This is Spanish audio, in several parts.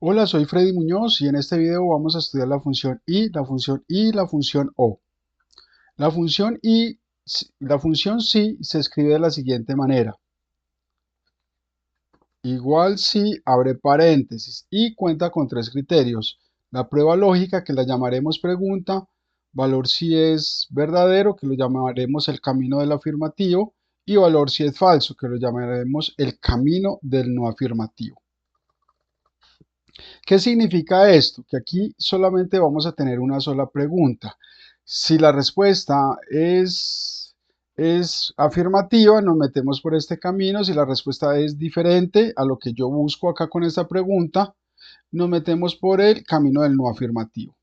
Hola, soy Freddy Muñoz y en este video vamos a estudiar la función y, la función y, la función o. La función y, la función si se escribe de la siguiente manera. Igual si, abre paréntesis y cuenta con tres criterios. La prueba lógica, que la llamaremos pregunta, valor si es verdadero, que lo llamaremos el camino del afirmativo, y valor si es falso, que lo llamaremos el camino del no afirmativo. ¿Qué significa esto? Que aquí solamente vamos a tener una sola pregunta. Si la respuesta es afirmativa, nos metemos por este camino. Si la respuesta es diferente a lo que yo busco acá con esta pregunta, nos metemos por el camino del no afirmativo.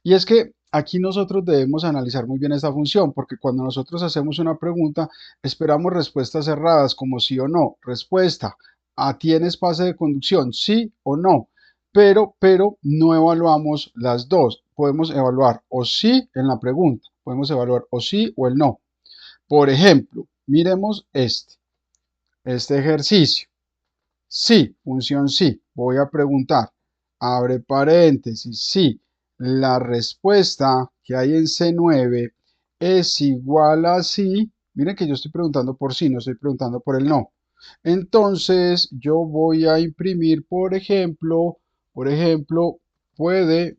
Y es que aquí nosotros debemos analizar muy bien esta función, porque cuando nosotros hacemos una pregunta, esperamos respuestas cerradas como sí o no. Respuesta: ¿tienes pase de conducción? Sí o no. Pero no evaluamos las dos. Podemos evaluar o sí en la pregunta. Podemos evaluar o sí o el no. Por ejemplo, miremos este ejercicio. Sí, función sí. Voy a preguntar, abre paréntesis, sí, la respuesta que hay en C9 es igual a sí. Miren que yo estoy preguntando por sí, no estoy preguntando por el no. Entonces, yo voy a imprimir, por ejemplo, puede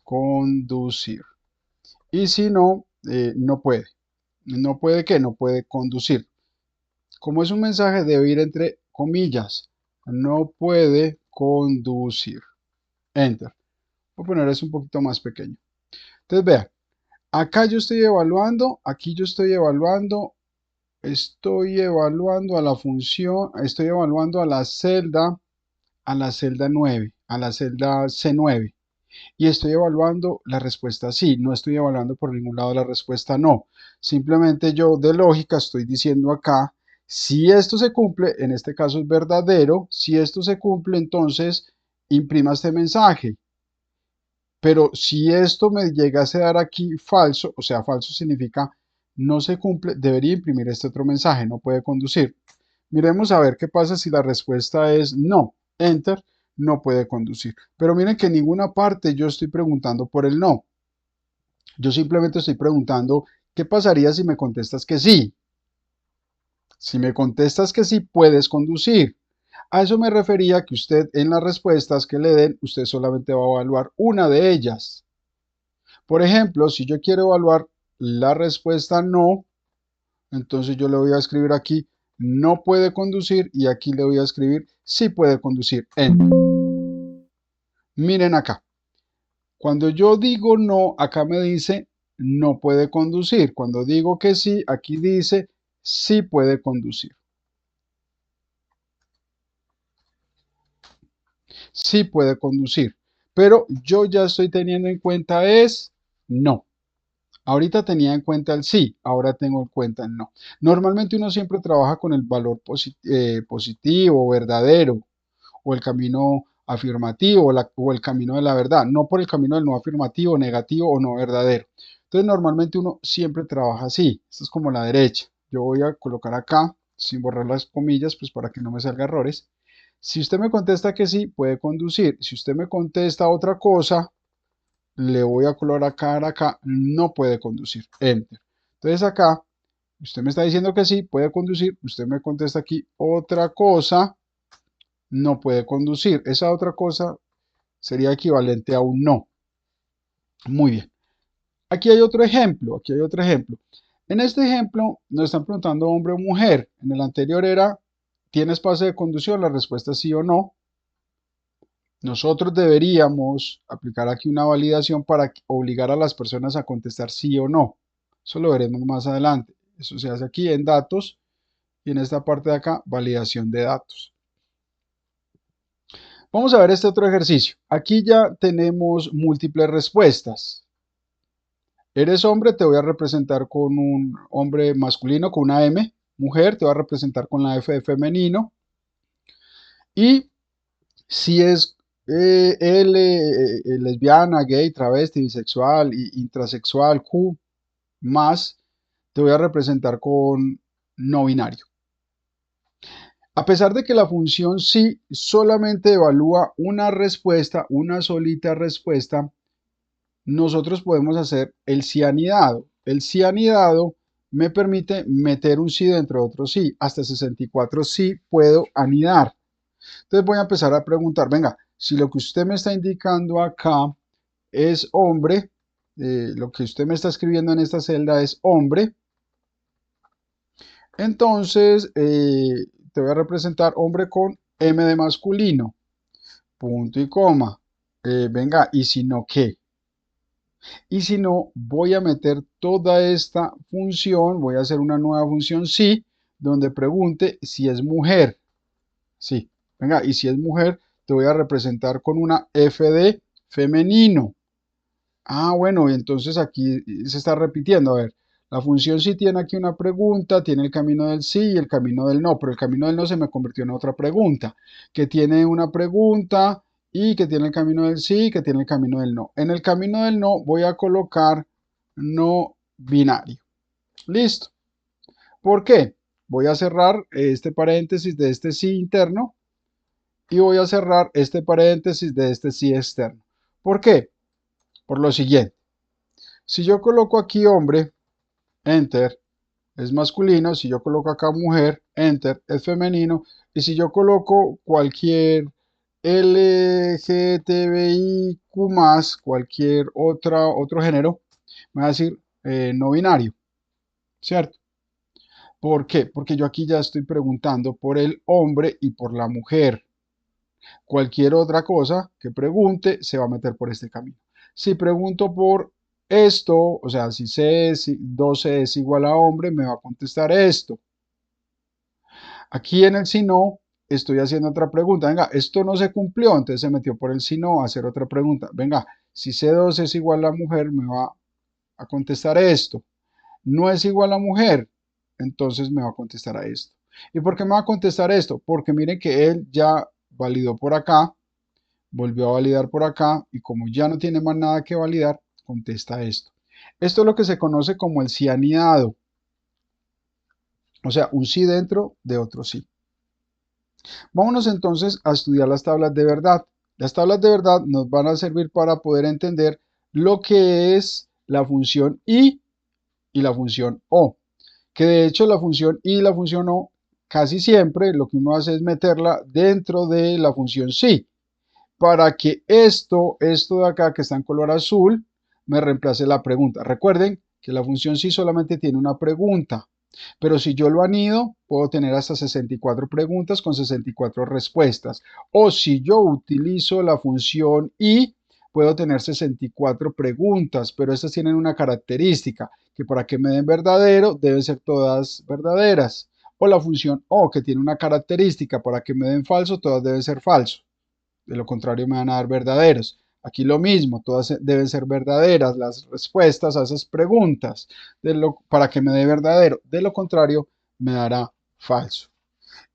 conducir. Y si no, no puede. No puede, ¿qué? No puede conducir. Como es un mensaje, debe ir entre comillas. No puede conducir. Enter. Voy a poner eso un poquito más pequeño. Entonces, vean, acá yo estoy evaluando, aquí yo estoy evaluando a la función, estoy evaluando a la celda 9, a la celda C9. Y estoy evaluando la respuesta sí, no estoy evaluando por ningún lado la respuesta no. Simplemente yo de lógica estoy diciendo acá, si esto se cumple, en este caso es verdadero, si esto se cumple, entonces imprima este mensaje. Pero si esto me llegase a dar aquí falso, o sea, falso significa no se cumple, debería imprimir este otro mensaje, no puede conducir. Miremos a ver qué pasa si la respuesta es no. Enter, no puede conducir. Pero miren que en ninguna parte yo estoy preguntando por el no. Yo simplemente estoy preguntando, ¿qué pasaría si me contestas que sí? Si me contestas que sí, puedes conducir. A eso me refería, que usted en las respuestas que le den, usted solamente va a evaluar una de ellas. Por ejemplo, si yo quiero evaluar la respuesta no, entonces yo le voy a escribir aquí no puede conducir y aquí le voy a escribir sí puede conducir. Enter. Miren acá. Cuando yo digo no, acá me dice no puede conducir. Cuando digo que sí, aquí dice sí puede conducir. Sí puede conducir. Pero yo ya estoy teniendo en cuenta es no. Ahorita tenía en cuenta el sí, ahora tengo en cuenta el no. Normalmente uno siempre trabaja con el valor positivo, verdadero, o el camino afirmativo, o el camino de la verdad, no por el camino del no afirmativo, negativo o no verdadero. Entonces normalmente uno siempre trabaja así. Esto es como la derecha. Yo voy a colocar acá, sin borrar las comillas, pues para que no me salga errores. Si usted me contesta que sí, puede conducir. Si usted me contesta otra cosa, le voy a colocar acá, no puede conducir. Enter. Entonces acá, usted me está diciendo que sí, puede conducir. Usted me contesta aquí otra cosa, no puede conducir. Esa otra cosa sería equivalente a un no. Muy bien. Aquí hay otro ejemplo, aquí hay otro ejemplo. En este ejemplo nos están preguntando hombre o mujer. En el anterior era, ¿tienes pase de conducción? La respuesta es sí o no. Nosotros deberíamos aplicar aquí una validación para obligar a las personas a contestar sí o no. Eso lo veremos más adelante. Eso se hace aquí en datos y en esta parte de acá, validación de datos. Vamos a ver este otro ejercicio. Aquí ya tenemos múltiples respuestas. Eres hombre, te voy a representar con un hombre masculino, con una M. Mujer, te voy a representar con la F de femenino. Y si es lesbiana, gay, travesti, bisexual, intrasexual, Q, más, te voy a representar con no binario. A pesar de que la función sí solamente evalúa una respuesta, una solita respuesta, nosotros podemos hacer el sí anidado. El sí anidado me permite meter un sí dentro de otro sí. Hasta 64 sí puedo anidar. Entonces voy a empezar a preguntar, venga, si lo que usted me está indicando acá es hombre, lo que usted me está escribiendo en esta celda es hombre, entonces te voy a representar hombre con M de masculino, punto y coma. Venga, ¿y si no qué? Y si no, voy a meter toda esta función, voy a hacer una nueva función sí, donde pregunte si es mujer. Sí, venga, y si es mujer, te voy a representar con una F de femenino. Ah, bueno, y entonces aquí se está repitiendo. A ver, la función sí tiene aquí una pregunta, tiene el camino del sí y el camino del no, pero el camino del no se me convirtió en otra pregunta, que tiene una pregunta y que tiene el camino del sí y que tiene el camino del no. En el camino del no voy a colocar no binario. Listo. ¿Por qué? Voy a cerrar este paréntesis de este sí interno y voy a cerrar este paréntesis de este sí externo. ¿Por qué? Por lo siguiente. Si yo coloco aquí hombre, enter, es masculino. Si yo coloco acá mujer, enter, es femenino. Y si yo coloco cualquier LGTBIQ más, cualquier otro género, me va a decir no binario, ¿cierto? ¿Por qué? Porque yo aquí ya estoy preguntando por el hombre y por la mujer. Cualquier otra cosa que pregunte se va a meter por este camino. Si pregunto por esto, o sea, si 12 es igual a hombre, me va a contestar esto. Aquí en el si no, estoy haciendo otra pregunta. Venga, esto no se cumplió, entonces se metió por el si no a hacer otra pregunta. Venga, si C2 es igual a mujer, me va a contestar esto. No es igual a mujer, entonces me va a contestar a esto. ¿Y por qué me va a contestar esto? Porque miren que él ya validó por acá, volvió a validar por acá y como ya no tiene más nada que validar, contesta esto. Esto es lo que se conoce como el sí anidado, o sea, un sí dentro de otro sí. Vámonos entonces a estudiar las tablas de verdad. Las tablas de verdad nos van a servir para poder entender lo que es la función y la función o, que de hecho la función y la función o casi siempre lo que uno hace es meterla dentro de la función sí, para que esto de acá que está en color azul me reemplace la pregunta. Recuerden que la función sí solamente tiene una pregunta, pero si yo lo anido, puedo tener hasta 64 preguntas con 64 respuestas. O si yo utilizo la función y, puedo tener 64 preguntas, pero estas tienen una característica, que para que me den verdadero, deben ser todas verdaderas. O la función o, que tiene una característica, para que me den falso, todas deben ser falso. De lo contrario me van a dar verdaderos. Aquí lo mismo, todas deben ser verdaderas las respuestas a esas preguntas para que me dé verdadero. De lo contrario, me dará falso.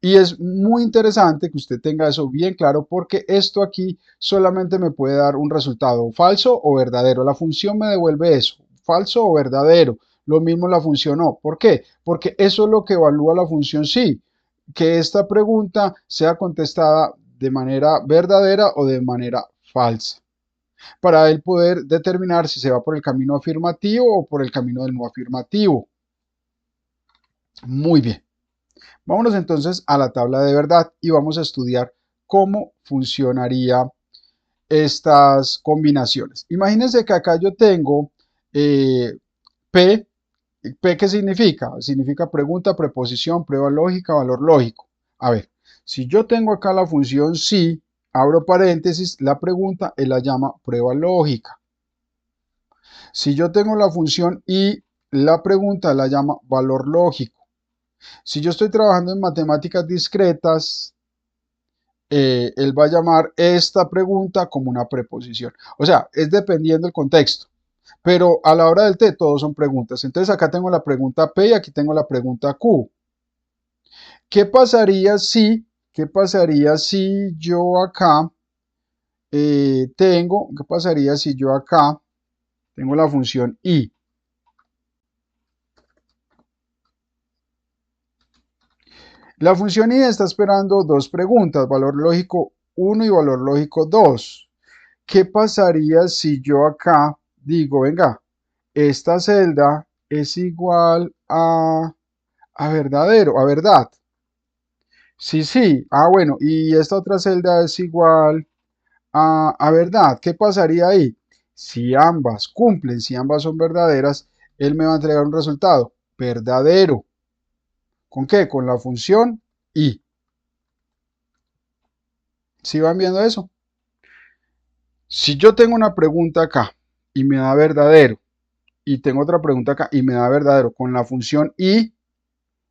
Y es muy interesante que usted tenga eso bien claro porque esto aquí solamente me puede dar un resultado falso o verdadero. La función me devuelve eso, falso o verdadero. Lo mismo la función no. ¿Por qué? Porque eso es lo que evalúa la función sí, que esta pregunta sea contestada de manera verdadera o de manera falsa, para él poder determinar si se va por el camino afirmativo o por el camino del no afirmativo. Muy bien. Vámonos entonces a la tabla de verdad y vamos a estudiar cómo funcionaría estas combinaciones. Imagínense que acá yo tengo P. ¿P qué significa? Significa pregunta, preposición, prueba lógica, valor lógico. A ver, si yo tengo acá la función sí, abro paréntesis, la pregunta él la llama prueba lógica. Si yo tengo la función y, la pregunta la llama valor lógico. Si yo estoy trabajando en matemáticas discretas, él va a llamar esta pregunta como una preposición. O sea, es dependiendo del contexto. Pero a la hora del T todos son preguntas. Entonces acá tengo la pregunta P y aquí tengo la pregunta Q. ¿Qué pasaría si yo acá qué pasaría si yo acá tengo la función I? La función i está esperando dos preguntas, valor lógico 1 y valor lógico 2. ¿Qué pasaría si yo acá digo, venga, esta celda es igual a verdadero, a verdad? Sí, sí. Ah, bueno, y esta otra celda es igual a verdad. ¿Qué pasaría ahí? Si ambas cumplen, si ambas son verdaderas, él me va a entregar un resultado verdadero. ¿Con qué? Con la función i. ¿Sí van viendo eso? Si yo tengo una pregunta acá y me da verdadero, y tengo otra pregunta acá y me da verdadero, con la función i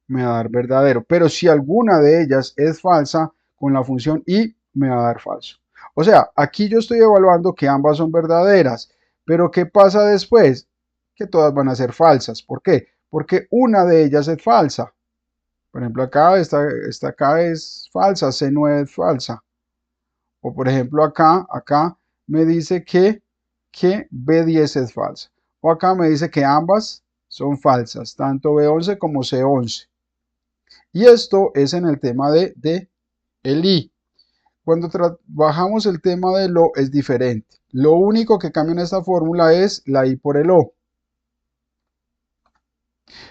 me va a dar verdadero. Pero si alguna de ellas es falsa, con la función i me va a dar falso. O sea, aquí yo estoy evaluando que ambas son verdaderas, pero ¿qué pasa después? Que todas van a ser falsas. ¿Por qué? Porque una de ellas es falsa. Por ejemplo, acá, esta acá es falsa, C9 es falsa. O por ejemplo, acá me dice que B10 es falsa. O acá me dice que ambas son falsas, tanto B11 como C11. Y esto es en el tema de el i. Cuando trabajamos el tema del o es diferente. Lo único que cambia en esta fórmula es la i por el o.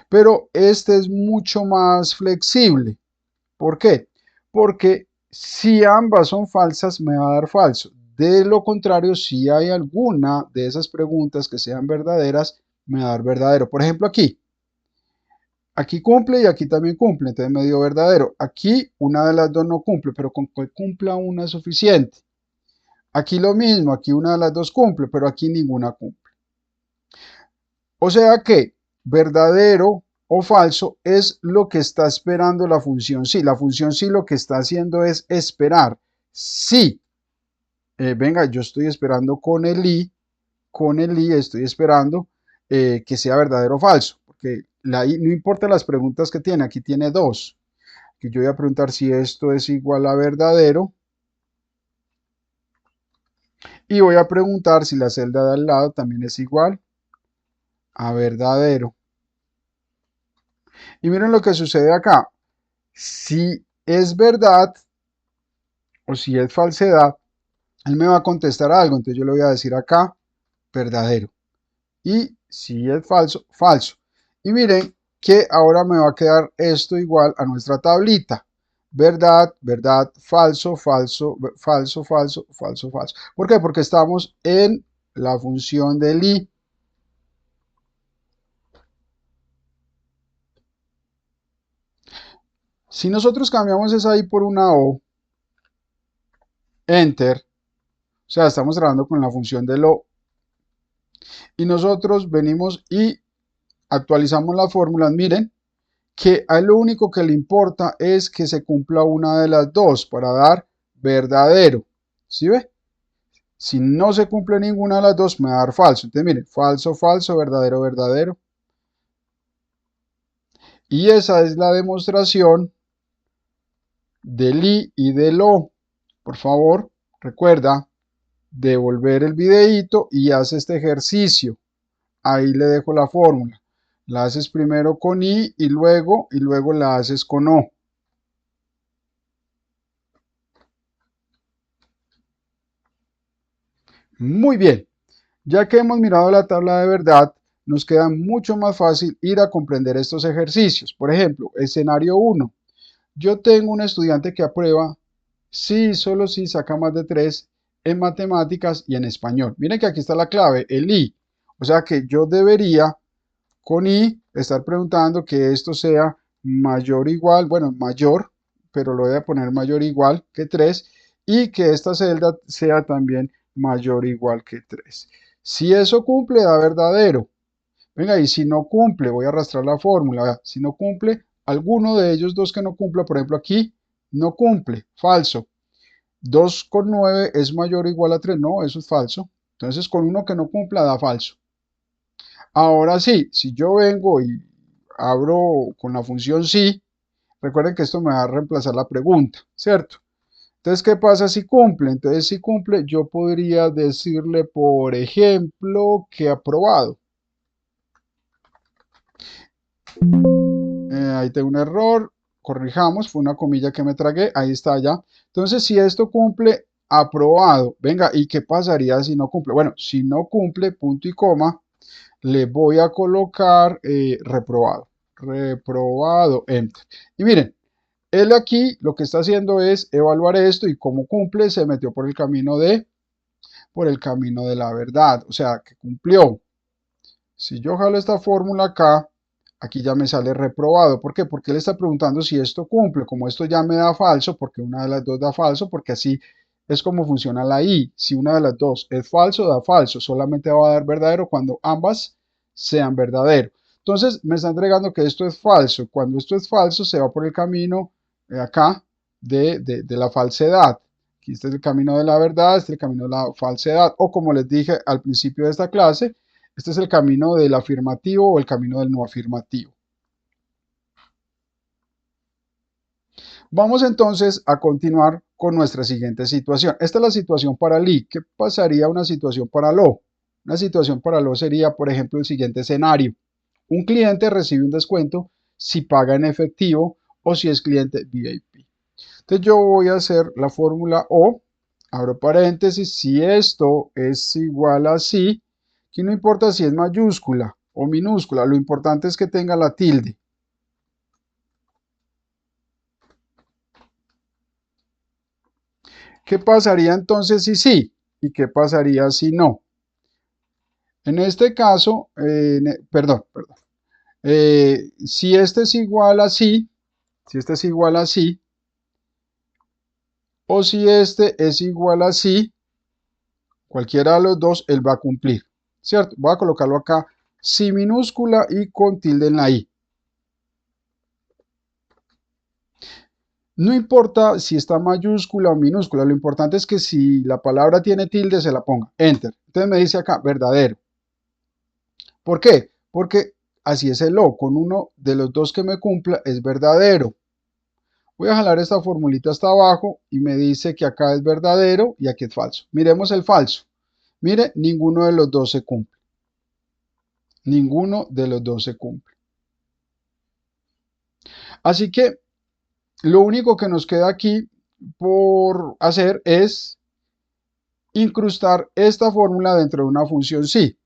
Pero este es mucho más flexible. ¿Por qué? Porque si ambas son falsas, me va a dar falso. De lo contrario, si hay alguna de esas preguntas que sean verdaderas, me va a dar verdadero. Por ejemplo, aquí cumple y aquí también cumple, entonces me dio verdadero. Aquí una de las dos no cumple, pero con que cumpla una es suficiente. Aquí lo mismo, aquí una de las dos cumple, pero aquí ninguna cumple. O sea que verdadero o falso es lo que está esperando la función sí. La función sí lo que está haciendo es esperar. Sí, venga, yo estoy esperando con el i estoy esperando que sea verdadero o falso, porque la i, no importa las preguntas que tiene, aquí tiene dos. Que yo voy a preguntar si esto es igual a verdadero y voy a preguntar si la celda de al lado también es igual a verdadero. Y miren lo que sucede acá. Si es verdad o si es falsedad, él me va a contestar algo. Entonces yo le voy a decir acá verdadero. Y si es falso, falso. Y miren que ahora me va a quedar esto igual a nuestra tablita. Verdad, verdad, falso, falso, falso, falso, falso, falso. ¿Por qué? Porque estamos en la función del i. Si nosotros cambiamos esa i por una o, enter, o sea, estamos trabajando con la función del o, y nosotros venimos y actualizamos las fórmulas, miren, que a él lo único que le importa es que se cumpla una de las dos para dar verdadero. ¿Sí ve? Si no se cumple ninguna de las dos, me va a dar falso. Entonces, miren, falso, falso, verdadero, verdadero. Y esa es la demostración del i y del o. Por favor, recuerda devolver el videíto y haz este ejercicio. Ahí le dejo la fórmula. La haces primero con i y luego la haces con o. Muy bien. Ya que hemos mirado la tabla de verdad, nos queda mucho más fácil ir a comprender estos ejercicios. Por ejemplo, escenario 1. Yo tengo un estudiante que aprueba si, solo si saca más de 3 en matemáticas y en español. Miren que aquí está la clave, el i. O sea que yo debería con i estar preguntando que esto sea mayor o igual, bueno, mayor, pero lo voy a poner mayor o igual que 3 y que esta celda sea también mayor o igual que 3. Si eso cumple, da verdadero. Venga, y si no cumple, voy a arrastrar la fórmula. Si no cumple, alguno de ellos dos que no cumpla, por ejemplo aquí, no cumple, falso. 2,9 es mayor o igual a 3, no, eso es falso. Entonces con uno que no cumpla da falso. Ahora sí, si yo vengo y abro con la función sí, recuerden que esto me va a reemplazar la pregunta, ¿cierto? Entonces, ¿qué pasa si cumple? Entonces, si cumple, yo podría decirle, por ejemplo, que aprobado. Ahí tengo un error. corrijamos, fue una comilla que me tragué, ahí está ya. Entonces, si esto cumple, aprobado. Venga, ¿y qué pasaría si no cumple? Bueno, si no cumple, punto y coma, le voy a colocar reprobado. Reprobado, enter. Y miren, él aquí lo que está haciendo es evaluar esto y como cumple, se metió por el camino de la verdad, o sea, que cumplió. Si yo jalo esta fórmula acá, aquí ya me sale reprobado. ¿Por qué? Porque él está preguntando si esto cumple. Como esto ya me da falso, porque una de las dos da falso, porque así es como funciona la I. Si una de las dos es falso, da falso. Solamente va a dar verdadero cuando ambas sean verdadero. Entonces me está entregando que esto es falso. Cuando esto es falso, se va por el camino acá de la falsedad. Aquí este es el camino de la verdad, este es el camino de la falsedad. O como les dije al principio de esta clase, este es el camino del afirmativo o el camino del no afirmativo. Vamos entonces a continuar con nuestra siguiente situación. Esta es la situación para li. ¿Qué pasaría una situación para lo? Una situación para lo sería, por ejemplo, el siguiente escenario. Un cliente recibe un descuento si paga en efectivo o si es cliente VIP. Entonces yo voy a hacer la fórmula O, abro paréntesis, si esto es igual a sí, aquí no importa si es mayúscula o minúscula, lo importante es que tenga la tilde. ¿Qué pasaría entonces si sí? ¿Y qué pasaría si no? En este caso, si este es igual a sí, si este es igual a sí, o si este es igual a sí, cualquiera de los dos, él va a cumplir, ¿cierto? Voy a colocarlo acá, sí minúscula y con tilde en la I. No importa si está mayúscula o minúscula, lo importante es que si la palabra tiene tilde, se la ponga, enter. Entonces me dice acá, verdadero. ¿Por qué? Porque así es el O, con uno de los dos que me cumpla es verdadero. Voy a jalar esta formulita hasta abajo y me dice que acá es verdadero y aquí es falso. Miremos el falso. Mire, ninguno de los dos se cumple. Ninguno de los dos se cumple. Así que lo único que nos queda aquí por hacer es incrustar esta fórmula dentro de una función sí.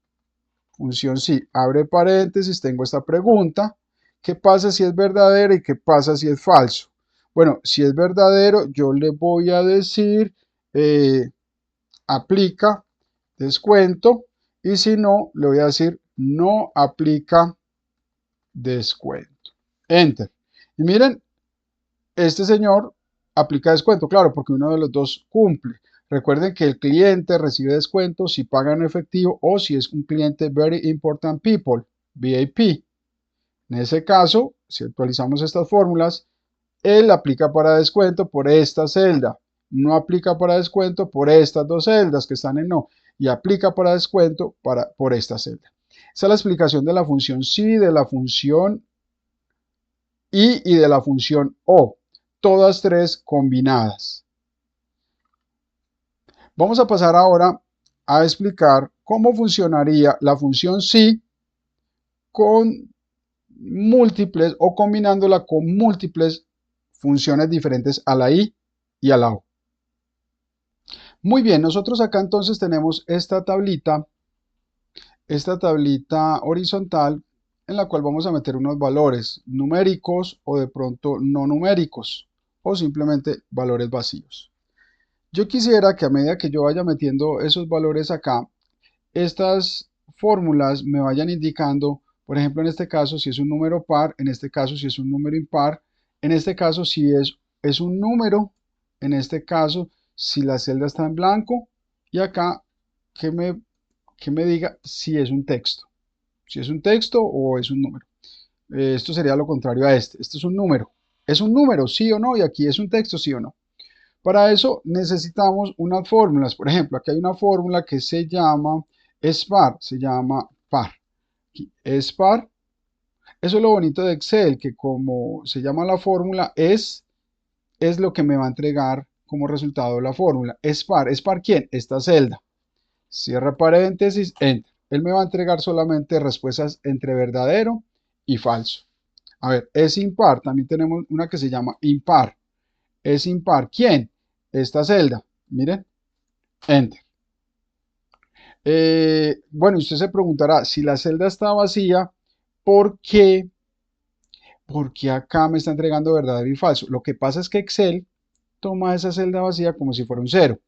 Función sí, abre paréntesis, tengo esta pregunta. ¿Qué pasa si es verdadero y qué pasa si es falso? Bueno, si es verdadero, yo le voy a decir aplica descuento y si no, le voy a decir no aplica descuento. Enter. Y miren, este señor aplica descuento, claro, porque uno de los dos cumple. Recuerden que el cliente recibe descuento si paga en efectivo o si es un cliente Very Important People, VIP. En ese caso, si actualizamos estas fórmulas, él aplica para descuento por esta celda, no aplica para descuento por estas dos celdas que están en no, y aplica para descuento por esta celda. Esa es la explicación de la función sí, de la función y de la función o, todas tres combinadas. Vamos a pasar ahora a explicar cómo funcionaría la función sí con múltiples o combinándola con múltiples funciones diferentes a la i y a la o. Muy bien, nosotros acá entonces tenemos esta tablita horizontal en la cual vamos a meter unos valores numéricos o de pronto no numéricos o simplemente valores vacíos. Yo quisiera que a medida que yo vaya metiendo esos valores acá, estas fórmulas me vayan indicando, por ejemplo, en este caso si es un número par, en este caso si es un número impar, en este caso si es un número, en este caso si la celda está en blanco y acá que me diga si es un texto. Si es un texto o es un número. Esto sería lo contrario a este. Este es un número. Es un número, sí o no, y aquí es un texto, sí o no. Para eso necesitamos unas fórmulas. Por ejemplo, aquí hay una fórmula que se llama SPAR, se llama par. Aquí, SPAR. Eso es lo bonito de Excel, que como se llama la fórmula, es lo que me va a entregar como resultado la fórmula. SPAR. ¿SPAR quién? Esta celda. Cierra paréntesis, enter. Él me va a entregar solamente respuestas entre verdadero y falso. A ver, es impar. También tenemos una que se llama impar. Es impar. ¿Quién? Esta celda. Miren, enter. Bueno, usted se preguntará, si la celda está vacía, ¿por qué? Porque acá me está entregando verdadero y falso. Lo que pasa es que Excel toma esa celda vacía como si fuera un cero.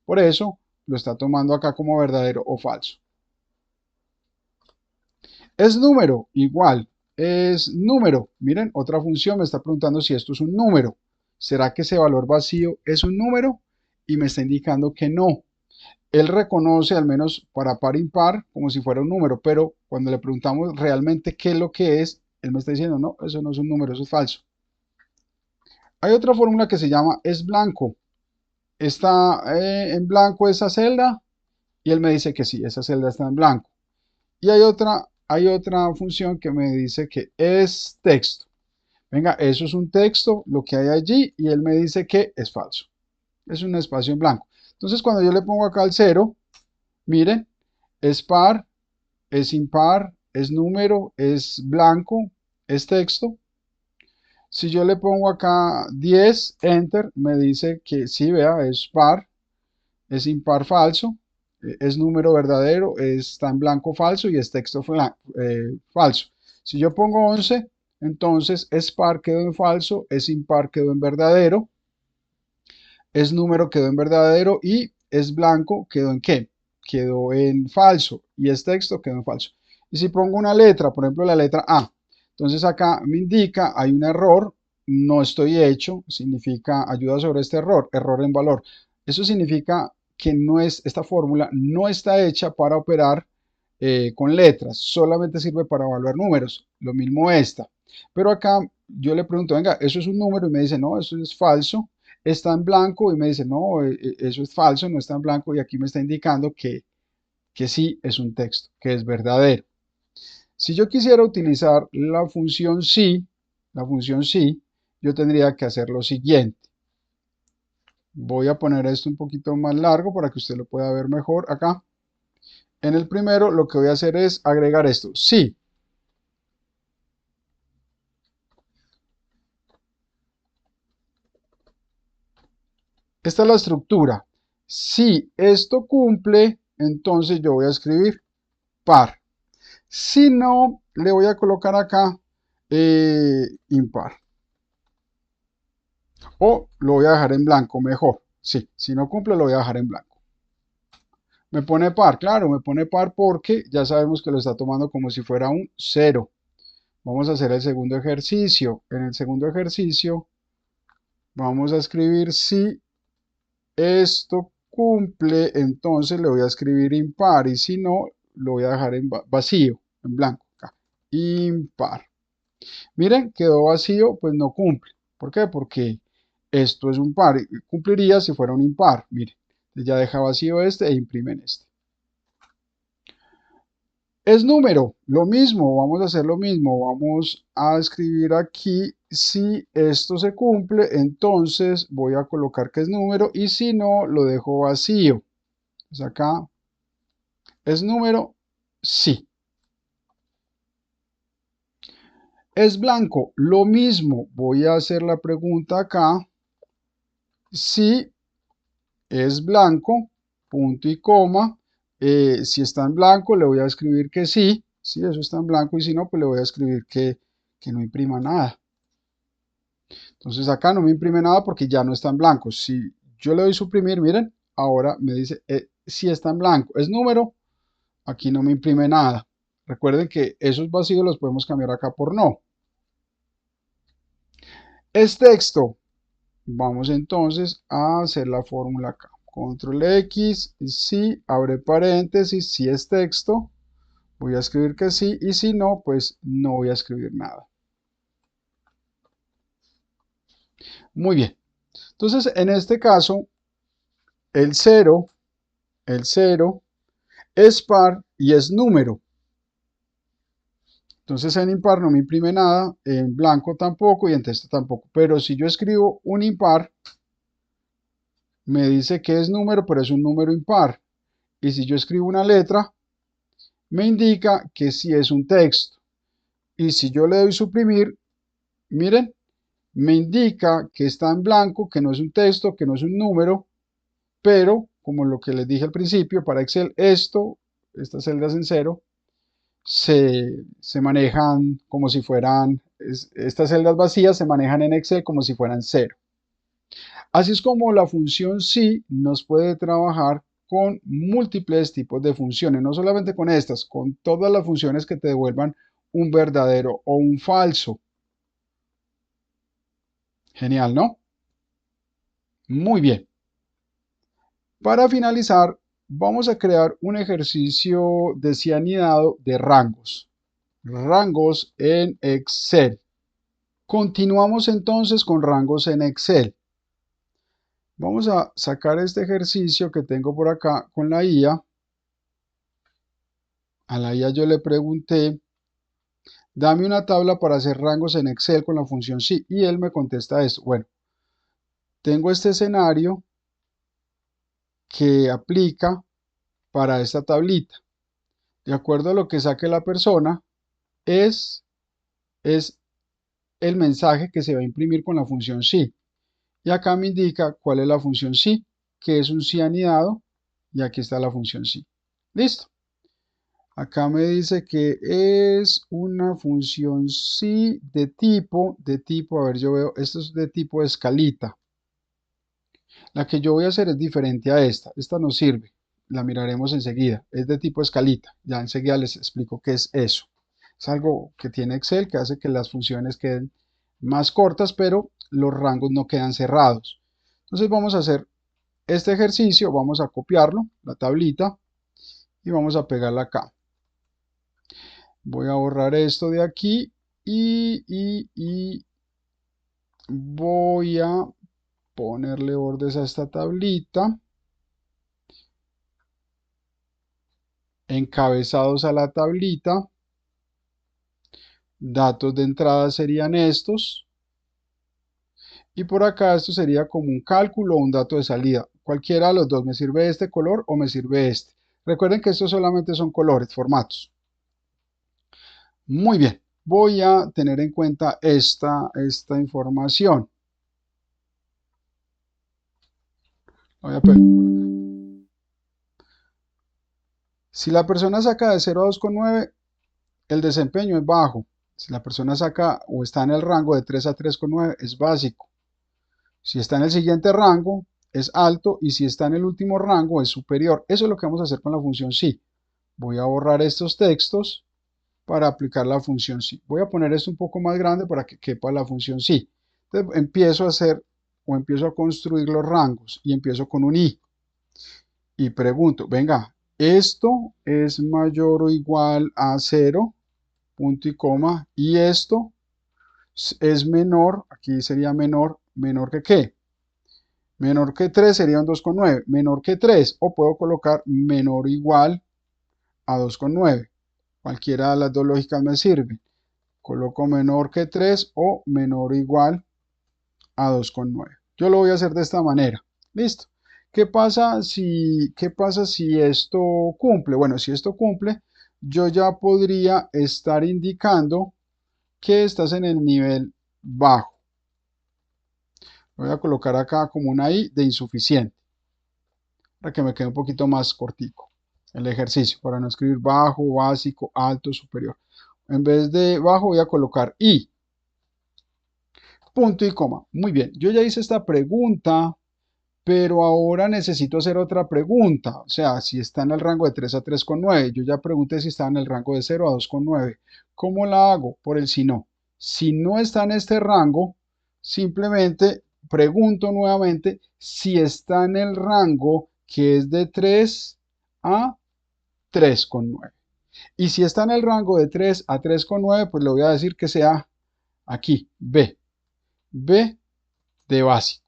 Por eso lo está tomando acá como verdadero o falso. Es número, igual. Es número. Miren, otra función me está preguntando si esto es un número. ¿Será que ese valor vacío es un número? Y me está indicando que no. Él reconoce, al menos para par impar, como si fuera un número, pero cuando le preguntamos realmente qué es lo que es, él me está diciendo, no, eso no es un número, eso es falso. Hay otra fórmula que se llama es blanco. Está en blanco esa celda y él me dice que sí, esa celda está en blanco. Y hay otra función que me dice que es texto. Venga, eso es un texto, lo que hay allí, y él me dice que es falso. Es un espacio en blanco. Entonces, cuando yo le pongo acá el 0, miren, es par, es impar, es número, es blanco, es texto. Si yo le pongo acá 10, enter, me dice que sí, vea, es par, es impar falso, es número verdadero, está en blanco falso y es texto falso. Si yo pongo 11, entonces es par quedó en falso, es impar quedó en verdadero, es número quedó en verdadero y es blanco quedó en ¿qué? Quedó en falso y es texto quedó en falso. Y si pongo una letra, por ejemplo la letra A, entonces acá me indica hay un error, no estoy hecho, significa ayuda sobre este error, error en valor. Eso significa que no es, esta fórmula no está hecha para operar con letras, solamente sirve para evaluar números, lo mismo esta. Pero acá yo le pregunto, venga, ¿eso es un número? Y me dice, no, eso es falso. Está en blanco y me dice, no, eso es falso, no está en blanco. Y aquí me está indicando que sí es un texto, que es verdadero. Si yo quisiera utilizar la función sí, yo tendría que hacer lo siguiente. Voy a poner esto un poquito más largo para que usted lo pueda ver mejor acá. En el primero lo que voy a hacer es agregar esto. Sí. Esta es la estructura. Si esto cumple, entonces yo voy a escribir par. Si no, le voy a colocar acá impar. O lo voy a dejar en blanco, mejor. Sí, si no cumple, lo voy a dejar en blanco. Me pone par, claro, me pone par porque ya sabemos que lo está tomando como si fuera un 0. Vamos a hacer el segundo ejercicio. En el segundo ejercicio vamos a escribir si esto cumple, entonces le voy a escribir impar y si no, lo voy a dejar en vacío, en blanco. Acá. Impar. Miren, quedó vacío, pues no cumple. ¿Por qué? Porque esto es un par. Cumpliría si fuera un impar. Miren, ya deja vacío este e imprime en este. Es número, lo mismo, vamos a hacer lo mismo. Vamos a escribir aquí, si esto se cumple, entonces voy a colocar que es número y si no, lo dejo vacío. Pues acá, ¿es número? Sí. Es blanco, lo mismo. Voy a hacer la pregunta acá. Si es blanco, punto y coma. Si está en blanco, le voy a escribir que sí. Si eso está en blanco y si no, pues le voy a escribir que no imprima nada. Entonces acá no me imprime nada porque ya no está en blanco. Si yo le doy suprimir, miren, ahora me dice si está en blanco. Es número, aquí no me imprime nada. Recuerden que esos vacíos los podemos cambiar acá por no. Es texto. Vamos entonces a hacer la fórmula acá. Control X, si, abre paréntesis, si es texto, voy a escribir que sí, y si no, pues no voy a escribir nada. Muy bien. Entonces, en este caso, el 0 es par y es número. Entonces en impar no me imprime nada, en blanco tampoco y en texto tampoco. Pero si yo escribo un impar, me dice que es número, pero es un número impar. Y si yo escribo una letra, me indica que sí es un texto. Y si yo le doy suprimir, Miren, me indica que está en blanco, que no es un texto, que no es un número, pero como lo que les dije al principio, para Excel estas celdas en cero, se manejan como si fueran, estas celdas vacías se manejan en Excel como si fueran cero. Así es como la función sí nos puede trabajar con múltiples tipos de funciones, no solamente con estas, con todas las funciones que te devuelvan un verdadero o un falso. Genial, ¿no? Muy bien. Para finalizar, vamos a crear un ejercicio de cianidado de rangos. Rangos en Excel. Continuamos entonces con rangos en Excel. Vamos a sacar este ejercicio que tengo por acá con la IA. A la IA yo le pregunté, dame una tabla para hacer rangos en Excel con la función sí. Y él me contesta esto. Bueno, tengo este escenario que aplica para esta tablita. De acuerdo a lo que saque la persona, es el mensaje que se va a imprimir con la función sí. Y acá me indica cuál es la función sí, que es un sí anidado, y aquí está la función sí. Listo. Acá me dice que es una función sí a ver, yo veo, esto es de tipo escalita. La que yo voy a hacer es diferente a esta. Esta no sirve, la miraremos enseguida. Es de tipo escalita. Ya enseguida les explico qué es eso. Es algo que tiene Excel que hace que las funciones queden más cortas, pero los rangos no quedan cerrados. Entonces vamos a hacer este ejercicio, vamos a copiarlo, la tablita, y vamos a pegarla acá. Voy a borrar esto de aquí y voy a ponerle bordes a esta tablita, encabezados a la tablita, datos de entrada serían estos, y por acá esto sería como un cálculo o un dato de salida. Cualquiera de los dos, me sirve este color o me sirve este. Recuerden que estos solamente son colores, formatos. Muy bien, voy a tener en cuenta esta información. Voy a pegar por acá. Si la persona saca de 0 a 2,9, el desempeño es bajo. Si la persona saca o está en el rango de 3 a 3,9, es básico. Si está en el siguiente rango, es alto, y si está en el último rango, es superior. Eso es lo que vamos a hacer con la función sí. Voy a borrar estos textos para aplicar la función sí. Voy a poner esto un poco más grande para que quepa la función sí. Entonces empiezo a hacer o empiezo a construir los rangos y empiezo con un i. Y pregunto, venga, esto es mayor o igual a 0, punto y coma, y esto es menor, aquí sería menor que qué. Menor que 3 sería un 2,9, menor que 3, o puedo colocar menor o igual a 2,9. Cualquiera de las dos lógicas me sirve. Coloco menor que 3 o menor o igual a 2,9. Yo lo voy a hacer de esta manera. Listo. ¿Qué pasa si esto cumple? Bueno, si esto cumple, yo ya podría estar indicando que estás en el nivel bajo. Voy a colocar acá como una I de insuficiente, para que me quede un poquito más cortico el ejercicio, para no escribir bajo, básico, alto, superior. En vez de bajo voy a colocar I, punto y coma. Muy bien, yo ya hice esta pregunta, pero ahora necesito hacer otra pregunta. O sea, si está en el rango de 3 a 3,9, yo ya pregunté si está en el rango de 0 a 2,9. ¿Cómo la hago? Por el si no. Si no está en este rango, simplemente pregunto nuevamente si está en el rango que es de 3 a 3,9. Y si está en el rango de 3 a 3,9, pues le voy a decir que sea aquí, B. B de básico.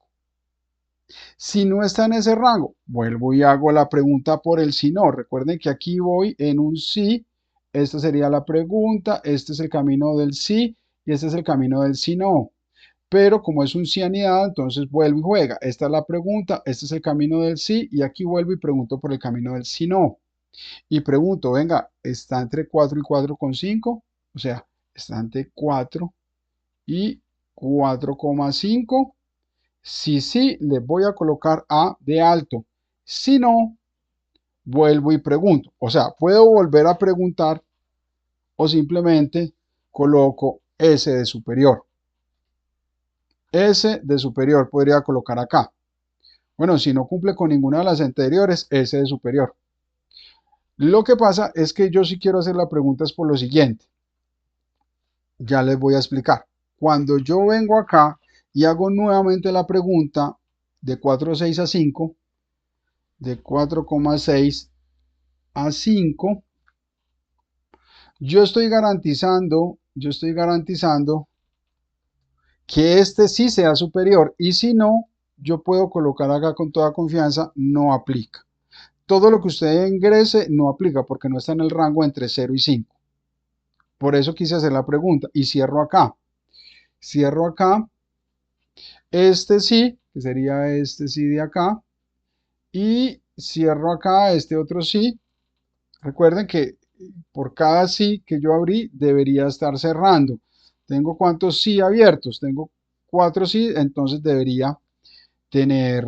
Si no está en ese rango, vuelvo y hago la pregunta por el si no. Recuerden que aquí voy en un sí. Esta sería la pregunta, este es el camino del sí y este es el camino del si no. Pero como es un sí anidado, entonces vuelvo y juega. Esta es la pregunta, este es el camino del sí y aquí vuelvo y pregunto por el camino del si no. Y pregunto, venga, ¿está entre 4 y 4,5? O sea, está entre 4 y 4,5. Si sí, le voy a colocar A de alto. Si no, vuelvo y pregunto. O sea, puedo volver a preguntar o simplemente coloco S de superior. S de superior podría colocar acá. Bueno, si no cumple con ninguna de las anteriores, S de superior. Lo que pasa es que yo sí quiero hacer la pregunta es por lo siguiente. Ya les voy a explicar. Cuando yo vengo acá y hago nuevamente la pregunta de 4,6 a 5, de 4,6 a 5, yo estoy garantizando que este sí sea superior, y si no, yo puedo colocar acá con toda confianza, no aplica. Todo lo que usted ingrese no aplica porque no está en el rango entre 0 y 5. Por eso quise hacer la pregunta y cierro acá. Cierro acá. Este sí, que sería este sí de acá. Y cierro acá este otro sí. Recuerden que por cada sí que yo abrí debería estar cerrando. Tengo cuántos sí abiertos. Tengo 4 sí, entonces debería tener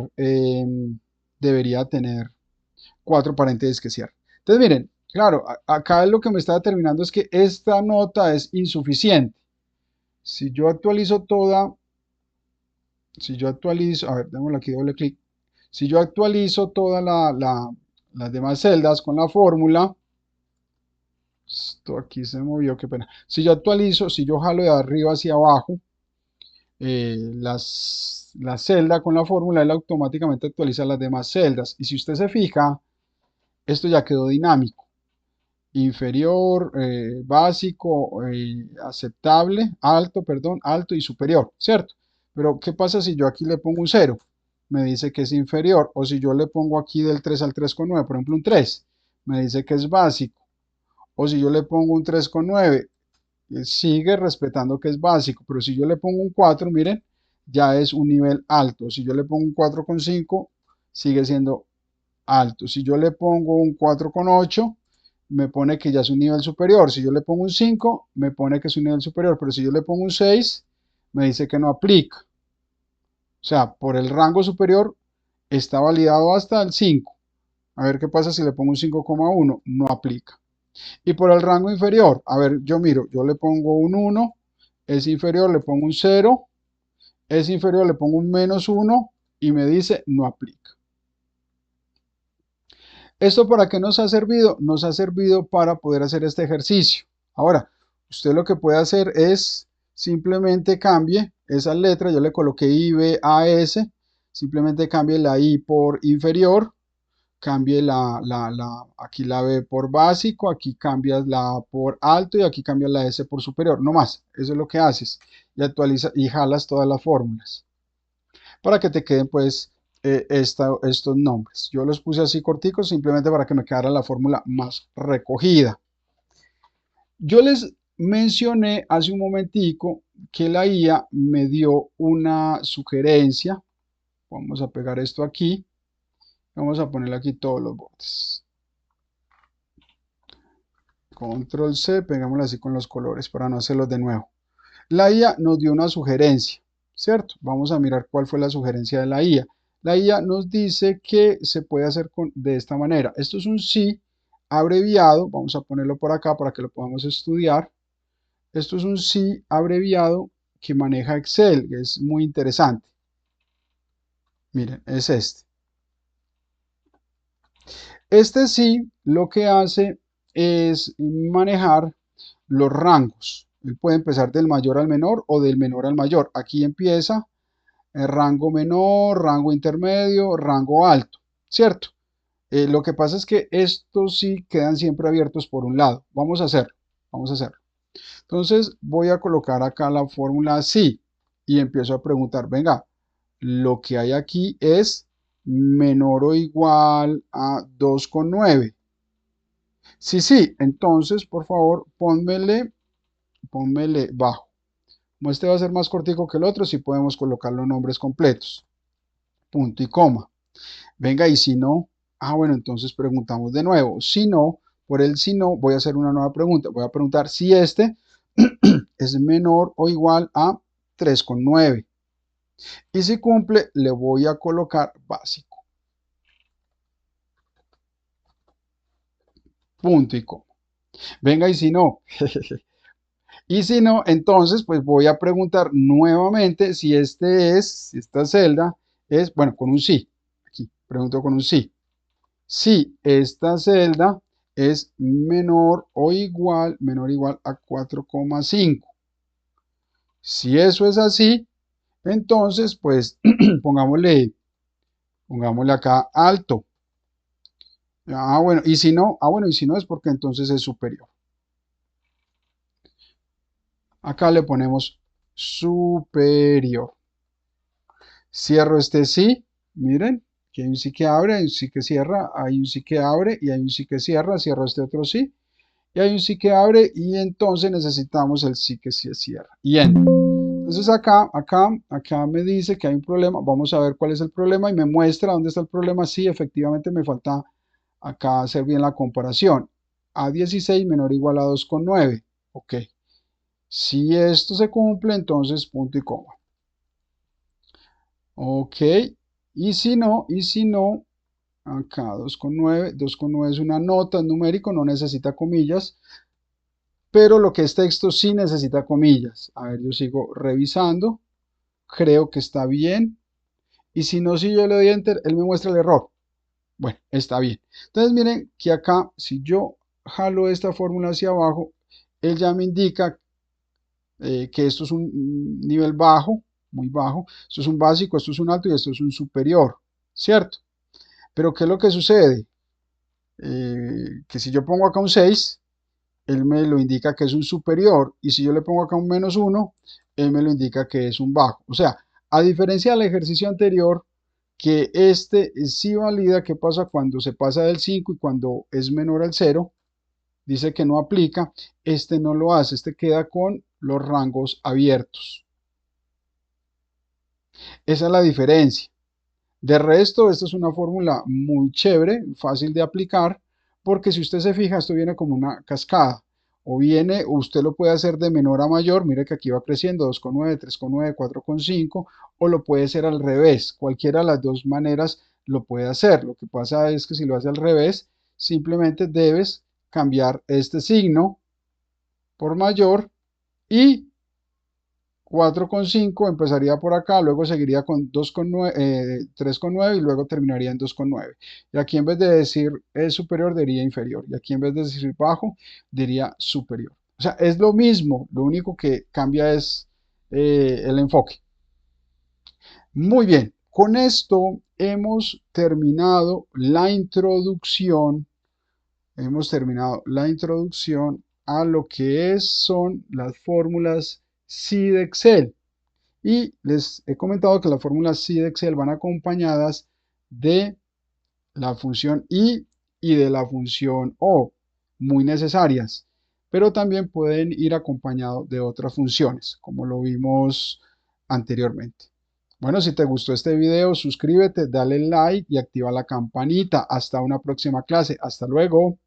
4 paréntesis que cierran. Entonces miren, claro, acá lo que me está determinando es que esta nota es insuficiente. Si yo actualizo toda, a ver, démosle aquí doble clic. Si yo actualizo todas las demás celdas con la fórmula, esto aquí se movió, qué pena. Si yo actualizo, si yo jalo de arriba hacia abajo, la celda con la fórmula, él automáticamente actualiza las demás celdas. Y si usted se fija, esto ya quedó dinámico. Inferior, básico, aceptable, alto, perdón, alto y superior, ¿cierto? Pero ¿qué pasa si yo aquí le pongo un 0? Me dice que es inferior. O si yo le pongo aquí del 3 al 3,9, por ejemplo un 3, me dice que es básico. O si yo le pongo un 3,9, sigue respetando que es básico. Pero si yo le pongo un 4, miren, ya es un nivel alto. Si yo le pongo un 4,5, sigue siendo alto. Si yo le pongo un 4,8, me pone que ya es un nivel superior. Si yo le pongo un 5, me pone que es un nivel superior. Pero si yo le pongo un 6, me dice que no aplica. O sea, por el rango superior está validado hasta el 5. A ver qué pasa si le pongo un 5,1. No aplica. Y por el rango inferior, a ver, yo miro, yo le pongo un 1, es inferior, le pongo un 0, es inferior, le pongo un -1 y me dice no aplica. ¿Esto para qué nos ha servido? Nos ha servido para poder hacer este ejercicio. Ahora, usted lo que puede hacer es simplemente cambie esa letra, yo le coloqué I, B, A, S, simplemente cambie la I por inferior, cambie aquí la B por básico, aquí cambias la A por alto y aquí cambias la S por superior, no más, eso es lo que haces y actualiza y jalas todas las fórmulas para que te queden pues estos nombres. Yo los puse así corticos simplemente para que me quedara la fórmula más recogida. Yo les mencioné hace un momentico que la IA me dio una sugerencia. Vamos a pegar esto aquí. Vamos a ponerle aquí todos los bordes. Control C, pegámoslo así con los colores para no hacerlos de nuevo. La IA nos dio una sugerencia, ¿cierto? Vamos a mirar cuál fue la sugerencia de la IA. La IA nos dice que se puede hacer de esta manera. Esto es un sí abreviado. Vamos a ponerlo por acá para que lo podamos estudiar. Esto es un sí abreviado que maneja Excel, que es muy interesante. Miren, es este. Este sí lo que hace es manejar los rangos. Él puede empezar del mayor al menor o del menor al mayor. Aquí empieza el rango menor, rango intermedio, rango alto, ¿cierto? Lo que pasa es que estos sí quedan siempre abiertos por un lado. Vamos a hacerlo, vamos a hacerlo. Entonces voy a colocar acá la fórmula sí y empiezo a preguntar, venga, lo que hay aquí es menor o igual a 2,9. Sí, entonces por favor pónmele bajo. Como este va a ser más cortico que el otro, sí podemos colocar los nombres completos. Punto y coma. Venga, y si no, bueno, entonces preguntamos de nuevo. Si no, por el si no, voy a hacer una nueva pregunta. Voy a preguntar si este es menor o igual a 3,9. Y si cumple, le voy a colocar básico. Punto y coma. Venga, y si no, y si no, entonces pues voy a preguntar nuevamente si si esta celda es, bueno, con un sí. Aquí pregunto con un sí. Si esta celda es menor o igual a 4,5. Si eso es así, entonces pues pongámosle acá alto. Bueno, y si no es porque entonces es superior. Acá le ponemos superior. Cierro este sí, miren, que hay un sí que abre, hay un sí que cierra, hay un sí que abre y hay un sí que cierra, cierro este otro sí, y hay un sí que abre y entonces necesitamos el sí que sí cierra. Y entonces acá me dice que hay un problema, vamos a ver cuál es el problema y me muestra dónde está el problema. Sí, efectivamente me falta acá hacer bien la comparación. A16 menor o igual a 2,9. Ok. Si esto se cumple, entonces punto y coma. Ok. Y si no, acá 2,9. 2,9 es una nota, es numérico, no necesita comillas. Pero lo que es texto sí necesita comillas. A ver, yo sigo revisando. Creo que está bien. Y si no, si yo le doy enter, él me muestra el error. Bueno, está bien. Entonces miren que acá, si yo jalo esta fórmula hacia abajo, él ya me indica que esto es un nivel bajo, muy bajo. Esto es un básico, esto es un alto y esto es un superior, ¿cierto? Pero ¿qué es lo que sucede? Que si yo pongo acá un 6, él me lo indica que es un superior. Y si yo le pongo acá un -1, él me lo indica que es un bajo. O sea, a diferencia del ejercicio anterior, que este sí valida qué pasa cuando se pasa del 5 y cuando es menor al 0, dice que no aplica, este no lo hace, este queda con los rangos abiertos. Esa es la diferencia. De resto, esta es una fórmula muy chévere, fácil de aplicar, porque si usted se fija, esto viene como una cascada. O usted lo puede hacer de menor a mayor, mire que aquí va creciendo 2,9, 3,9, 4,5, o lo puede hacer al revés. Cualquiera de las dos maneras lo puede hacer. Lo que pasa es que si lo hace al revés, simplemente debes cambiar este signo por mayor y 4,5 empezaría por acá, luego seguiría con 2,9, 3,9 y luego terminaría en 2,9. Y aquí en vez de decir es superior, diría inferior. Y aquí en vez de decir bajo, diría superior. O sea, es lo mismo, lo único que cambia es el enfoque. Muy bien, con esto hemos terminado la introducción a lo que son las fórmulas SI de Excel. Y les he comentado que las fórmulas SI de Excel van acompañadas de la función y de la función O, muy necesarias, pero también pueden ir acompañados de otras funciones, como lo vimos anteriormente. Bueno, si te gustó este video, suscríbete, dale like y activa la campanita. Hasta una próxima clase. Hasta luego.